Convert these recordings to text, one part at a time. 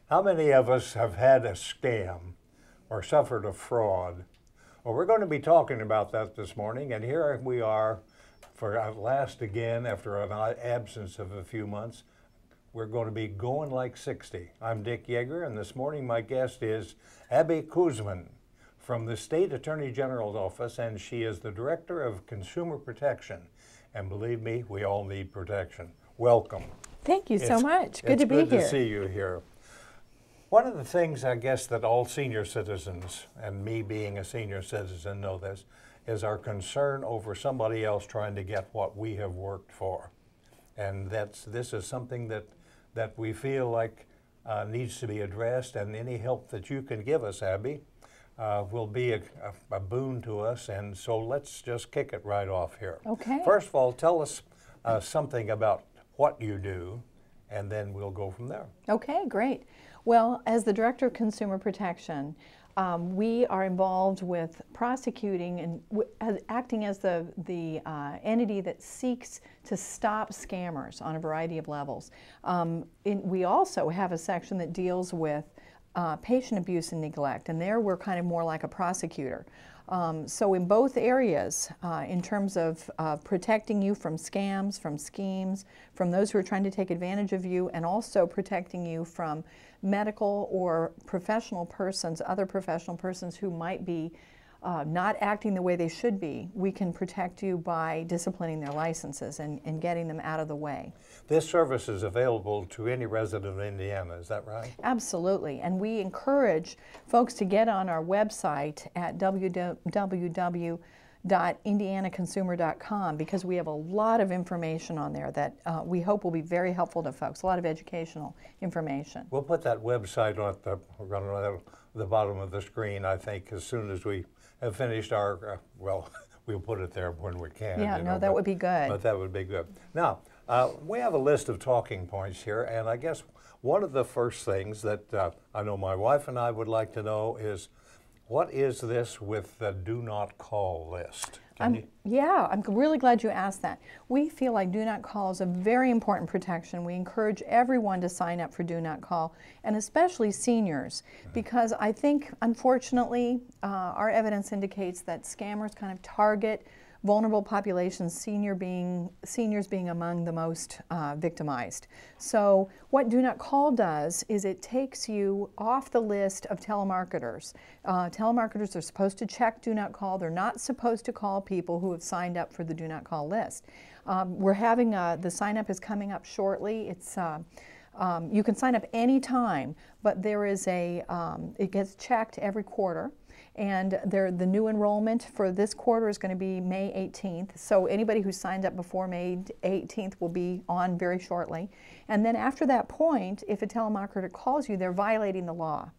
How many of us have had a scam or suffered a fraud? Well, we're going to be talking about that this morning, and here we are for at last again after an absence of a few months. We're going to be going like 60. I'm Dick Yeager, and this morning my guest is Abbey Kuzma from the State Attorney General's Office, and she is the Director of Consumer Protection. And believe me, we all need protection. Welcome. Thank you so much. Good to be here. It's good to see you here. One of the things I guess that all senior citizens, and me being a senior citizen know this, is our concern over somebody else trying to get what we have worked for. And this is something that we feel like needs to be addressed, and any help that you can give us, Abbey, will be a boon to us. And so let's just kick it right off here. Okay. First of all, tell us something about what you do, and then we'll go from there. Okay, great. Well, as the Director of Consumer Protection, we are involved with prosecuting and acting as the entity that seeks to stop scammers on a variety of levels. We also have a section that deals with patient abuse and neglect, and there we're kind of more like a prosecutor. So in both areas, in terms of protecting you from scams, from schemes, from those who are trying to take advantage of you, and also protecting you from medical or professional persons, other professional persons who might be not acting the way they should be, we can protect you by disciplining their licenses and getting them out of the way. This service is available to any resident of Indiana, is that right? Absolutely, and we encourage folks to get on our website at www.indianaconsumer.com because we have a lot of information on there that we hope will be very helpful to folks, a lot of educational information. We'll put that website on the bottom of the screen, I think, as soon as we have finished our, well, we'll put it there when we can. Yeah, no, that would be good. But that would be good. Now, we have a list of talking points here, and I guess one of the first things that I know my wife and I would like to know is, what is this with the do not call list? Yeah, I'm really glad you asked that. We feel like do not call is a very important protection. We encourage everyone to sign up for do not call, and especially seniors, because I think, unfortunately, our evidence indicates that scammers kind of target vulnerable populations, seniors being among the most victimized. So what do not call does is it takes you off the list of telemarketers. Telemarketers are supposed to check do not call. They're not supposed to call people who have signed up for the do not call list. We're having the sign up is coming up shortly. It's you can sign up any time, but there is it gets checked every quarter. And the new enrollment for this quarter is going to be May 18th. So anybody who signed up before May 18th will be on very shortly. And then after that point, if a telemarketer calls you, they're violating the law.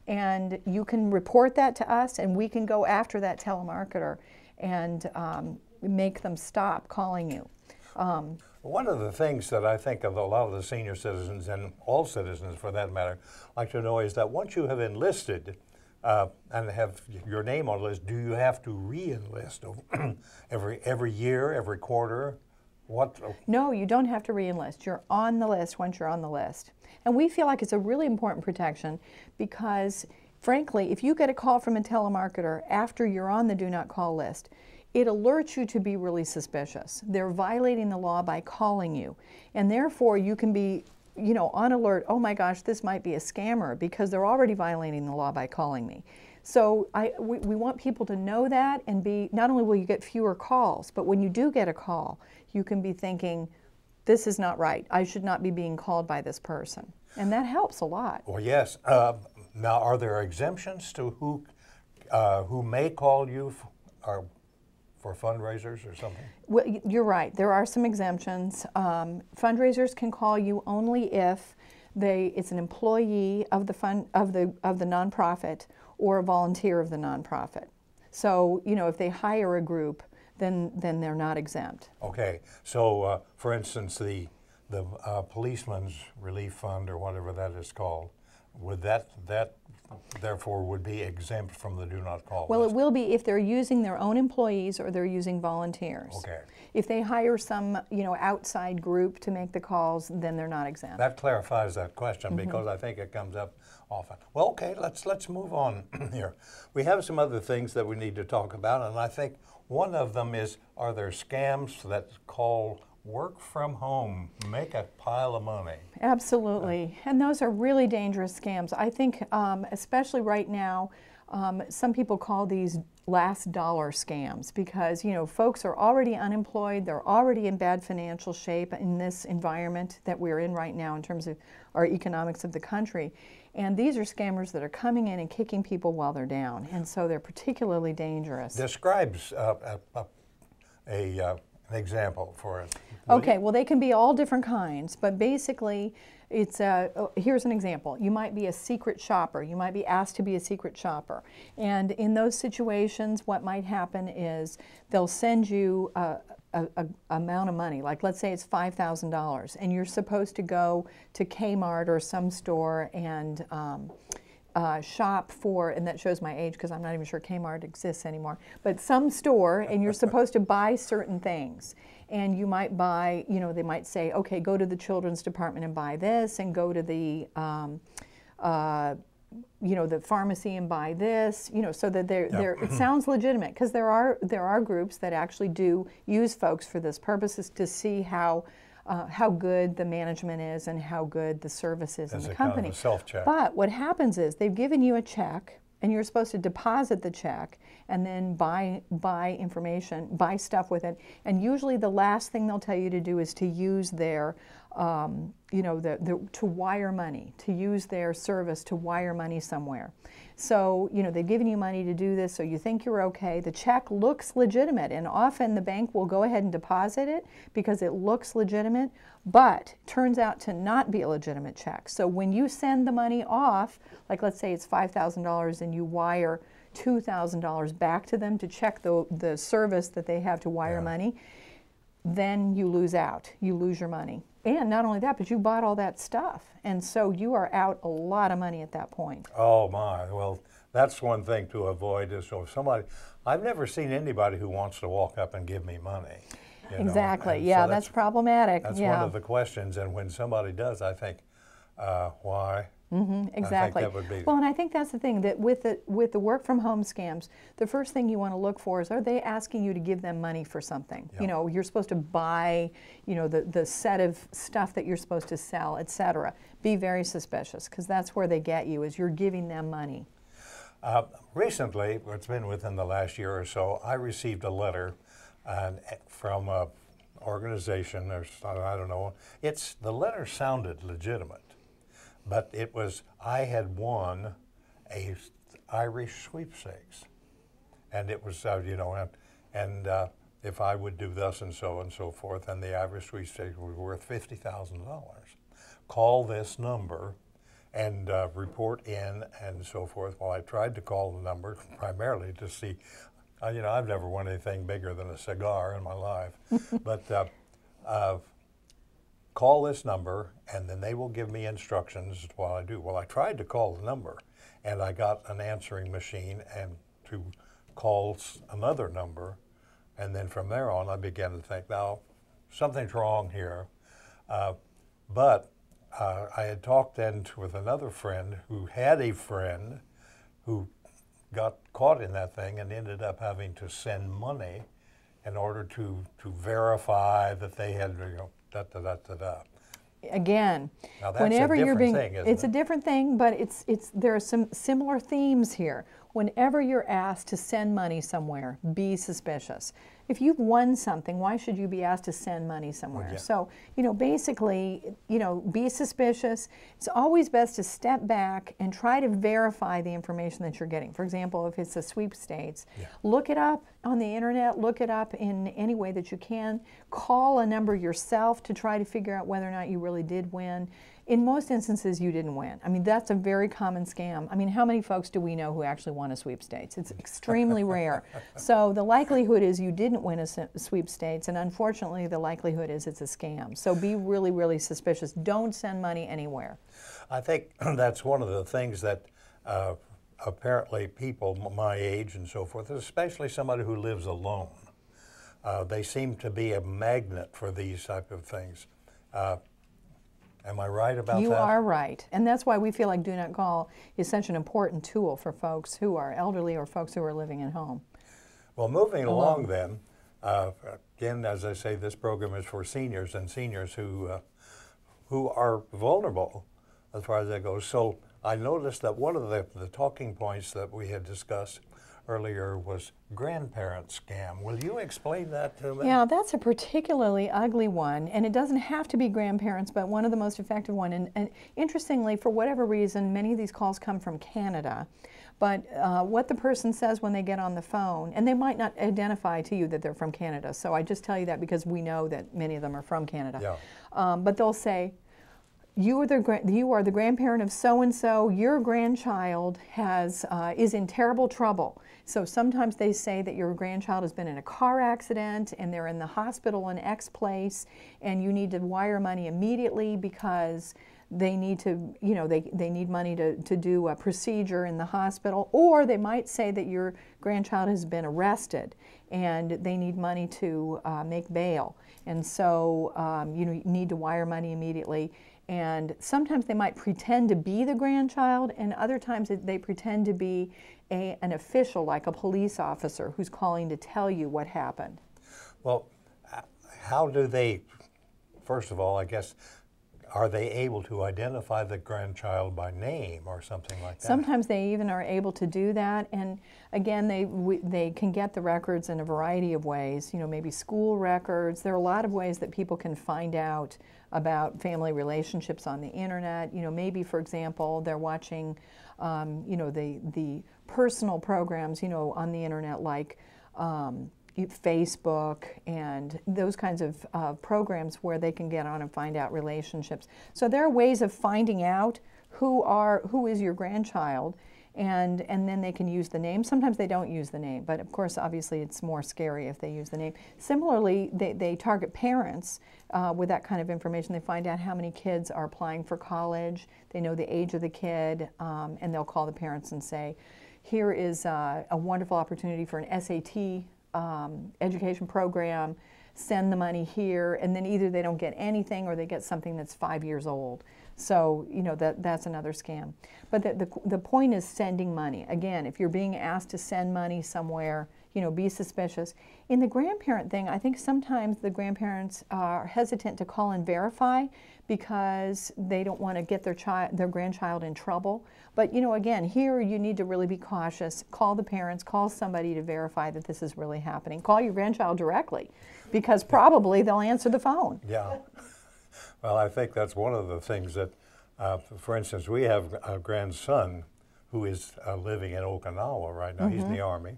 And you can report that to us, and we can go after that telemarketer and make them stop calling you. One of the things that I think of a lot of the senior citizens, and all citizens for that matter, like to know is that once you have enlisted, and have your name on the list, do you have to re-enlist every year, every quarter? What? No, you don't have to re-enlist. You're on the list once you're on the list. And we feel like it's a really important protection because, frankly, if you get a call from a telemarketer after you're on the do not call list, it alerts you to be really suspicious. They're violating the law by calling you, and therefore you can be on alert, oh my gosh, this might be a scammer because they're already violating the law by calling me. So we want people to know that and not only will you get fewer calls, but when you do get a call, you can be thinking, this is not right. I should not be being called by this person. And that helps a lot. Well, yes. Now, are there exemptions to who may call you for fundraisers or something? Well, you're right. There are some exemptions. Fundraisers can call you only if it's an employee of the nonprofit or a volunteer of the nonprofit. So, if they hire a group, then they're not exempt. Okay. So, for instance, the Policeman's Relief Fund or whatever that is called, would that therefore would be exempt from the do not call Well, list? it will be if they're using their own employees or they're using volunteers. Okay. If they hire some, outside group to make the calls, then they're not exempt. That clarifies that question because I think it comes up often. Well, okay, let's move on here. We have some other things that we need to talk about, and I think one of them is, are there scams that call work from home, make a pile of money? Absolutely, and those are really dangerous scams. I think, especially right now, some people call these last dollar scams because, folks are already unemployed, they're already in bad financial shape in this environment that we're in right now in terms of our economics of the country. And these are scammers that are coming in and kicking people while they're down, and so they're particularly dangerous. Describes an example for us. Okay, well, they can be all different kinds, but basically, it's here's an example. You might be a secret shopper. You might be asked to be a secret shopper. And in those situations, what might happen is they'll send you a amount of money, like let's say it's $5,000, and you're supposed to go to Kmart or some store and shop for, and that shows my age because I'm not even sure Kmart exists anymore, but some store, and you're supposed to buy certain things. And you might buy, they might say, okay, go to the children's department and buy this, and go to the, the pharmacy and buy this, so that it sounds legitimate, because there are groups that actually do use folks for this purposes to see how good the management is and how good the service is in the company. Kind of a self-check. But what happens is they've given you a check, and you're supposed to deposit the check and then buy information, buy stuff with it. And usually the last thing they'll tell you to do is to use their, to wire money, to use their service to wire money somewhere. So, they've given you money to do this, so you think you're okay. The check looks legitimate, and often the bank will go ahead and deposit it because it looks legitimate, but turns out to not be a legitimate check. So when you send the money off, like let's say it's $5,000 and you wire $2,000 back to them to check the service that they have to wire money, then you lose out. You lose your money. And not only that, but you bought all that stuff. And so you are out a lot of money at that point. Oh my, well, that's one thing to avoid is so I've never seen anybody who wants to walk up and give me money. Exactly, yeah, so that's problematic. That's one of the questions, and when somebody does, I think, why? Exactly. I think that would be well, and I think that's the thing, that with the work from home scams, the first thing you want to look for is, are they asking you to give them money for something? Yeah. You're supposed to buy, the set of stuff that you're supposed to sell, etc. Be very suspicious, because that's where they get you, is you're giving them money. Recently, it's been within the last year or so, I received a letter from an organization, or I don't know. The letter sounded legitimate. But it was, I had won a Irish sweepstakes, and it was, if I would do thus and so forth, and the Irish sweepstakes was worth $50,000. Call this number and report in and so forth. Well, I tried to call the number primarily to see, I've never won anything bigger than a cigar in my life, but call this number, and then they will give me instructions while I do. Well, I tried to call the number, and I got an answering machine and to call another number, and then from there on, I began to think, now, something's wrong here. But I had talked then with another friend who had a friend who got caught in that thing and ended up having to send money in order to verify that they had, Again, now that's whenever a you're different being, thing, isn't it's it? a different thing, but there are some similar themes here. Whenever you're asked to send money somewhere, be suspicious. If you've won something, why should you be asked to send money somewhere? Yeah. So, basically, be suspicious. It's always best to step back and try to verify the information that you're getting. For example, if it's a sweepstakes, look it up on the internet, look it up in any way that you can. Call a number yourself to try to figure out whether or not you really did win. In most instances, you didn't win. I mean, that's a very common scam. I mean, how many folks do we know who actually won a sweepstakes? It's extremely rare. So the likelihood is you didn't win a sweepstakes, and unfortunately, the likelihood is it's a scam. So be really, really suspicious. Don't send money anywhere. I think that's one of the things that apparently people my age and so forth, especially somebody who lives alone, they seem to be a magnet for these type of things. Am I right about that? You are right. And that's why we feel like Do Not Call is such an important tool for folks who are elderly or folks who are living at home. Well, moving along then, again, as I say, this program is for seniors and seniors who are vulnerable as far as that goes. So I noticed that one of the talking points that we had discussed earlier was grandparent scam. Will you explain that to me? Yeah, that's a particularly ugly one, and it doesn't have to be grandparents, but one of the most effective one. And interestingly, for whatever reason, many of these calls come from Canada. But what the person says when they get on the phone, and they might not identify to you that they're from Canada, so I just tell you that because we know that many of them are from Canada. Yeah. But they'll say, you are the grandparent of so-and-so, your grandchild is in terrible trouble. So sometimes they say that your grandchild has been in a car accident and they're in the hospital in X place and you need to wire money immediately because they need to, they need money to do a procedure in the hospital. Or they might say that your grandchild has been arrested and they need money to make bail. And so you need to wire money immediately. And sometimes they might pretend to be the grandchild, and other times they pretend to be an official, like a police officer, who's calling to tell you what happened. Well, how do they, first of all, I guess, are they able to identify the grandchild by name or something like that? Sometimes they even are able to do that, and again, they can get the records in a variety of ways, maybe school records. There are a lot of ways that people can find out about family relationships on the internet. Maybe, for example, they're watching, the personal programs, on the internet, like Facebook and those kinds of programs where they can get on and find out relationships. So there are ways of finding out who is your grandchild, and then they can use the name. Sometimes they don't use the name, but of course, obviously, it's more scary if they use the name. Similarly, they target parents with that kind of information. They find out how many kids are applying for college. They know the age of the kid, and they'll call the parents and say, here is a wonderful opportunity for an SAT education program, send the money here, and then either they don't get anything or they get something that's 5 years old. So, that's another scam. But the point is sending money. Again, if you're being asked to send money somewhere, be suspicious. In the grandparent thing, I think sometimes the grandparents are hesitant to call and verify because they don't want to get their grandchild in trouble. But, again, here you need to really be cautious. Call the parents, call somebody to verify that this is really happening. Call your grandchild directly because probably they'll answer the phone. Yeah. Well, I think that's one of the things that, for instance, we have a grandson who is living in Okinawa right now. He's in the Army.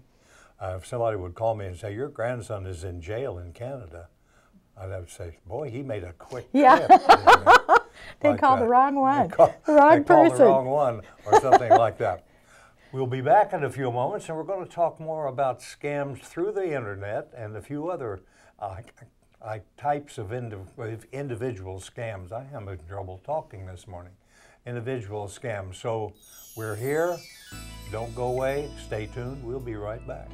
If somebody would call me and say, your grandson is in jail in Canada, I'd have to say, boy, he made a quick trip. They called the wrong one, the They wrong person. called the wrong one or something like that. We'll be back in a few moments, and we're going to talk more about scams through the internet and a few other types of individual scams. I am in trouble talking this morning. Individual scams. So we're here. Don't go away. Stay tuned. We'll be right back.